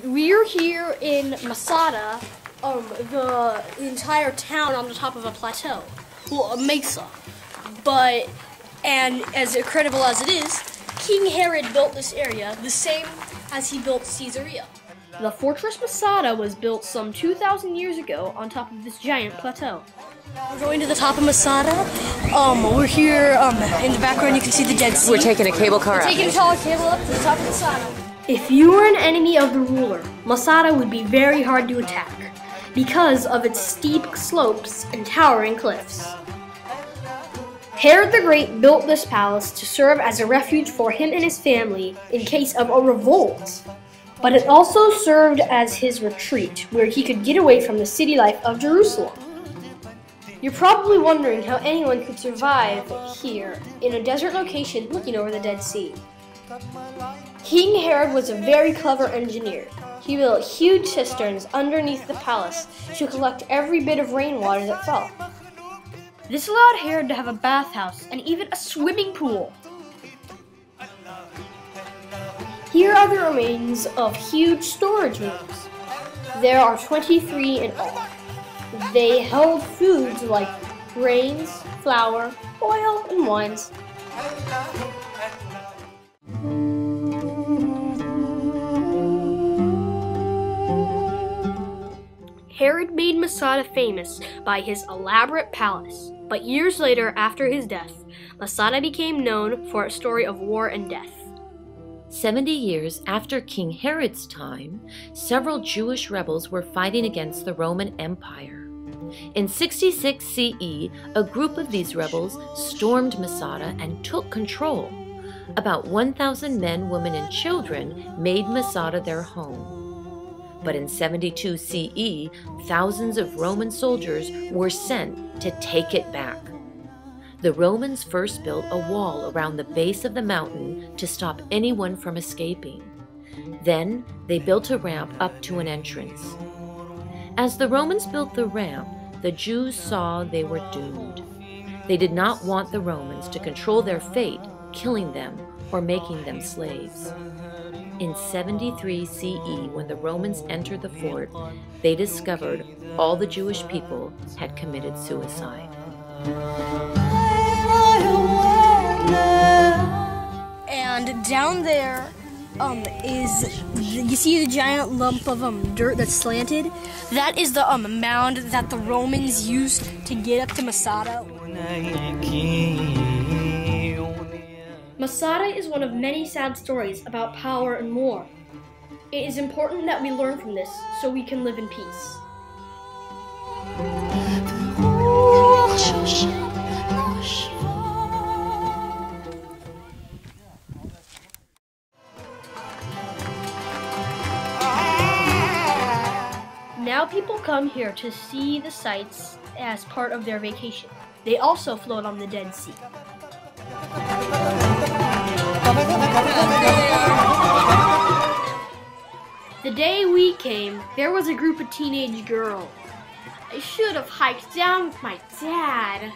We're here in Masada, the entire town on the top of a plateau, well, a mesa. But, and as incredible as it is, King Herod built this area the same as he built Caesarea. The fortress Masada was built some 2,000 years ago on top of this giant plateau. We're going to the top of Masada. We're here in the background. You can see the Dead Sea. We're taking a cable car up. Taking a cable up to the top of Masada. If you were an enemy of the ruler, Masada would be very hard to attack because of its steep slopes and towering cliffs. Herod the Great built this palace to serve as a refuge for him and his family in case of a revolt. But it also served as his retreat, where he could get away from the city life of Jerusalem. You're probably wondering how anyone could survive here in a desert location looking over the Dead Sea. King Herod was a very clever engineer. He built huge cisterns underneath the palace to collect every bit of rainwater that fell. This allowed Herod to have a bathhouse and even a swimming pool. Here are the remains of huge storage rooms. There are 23 in all. They held foods like grains, flour, oil, and wines. Herod made Masada famous by his elaborate palace, but years later, after his death, Masada became known for a story of war and death. 70 years after King Herod's time, several Jewish rebels were fighting against the Roman Empire. In 66 CE, a group of these rebels stormed Masada and took control. About 1,000 men, women, and children made Masada their home. But in 72 CE, thousands of Roman soldiers were sent to take it back. The Romans first built a wall around the base of the mountain to stop anyone from escaping. Then they built a ramp up to an entrance. As the Romans built the ramp, the Jews saw they were doomed. They did not want the Romans to control their fate, killing them or making them slaves. In 73 CE, when the Romans entered the fort, they discovered all the Jewish people had committed suicide. And down there you see the giant lump of dirt that's slanted? That is the mound that the Romans used to get up to Masada. Masada is one of many sad stories about power and war. It is important that we learn from this so we can live in peace. Now people come here to see the sights as part of their vacation. They also float on the Dead Sea. The day we came, there was a group of teenage girls. I should have hiked down with my dad.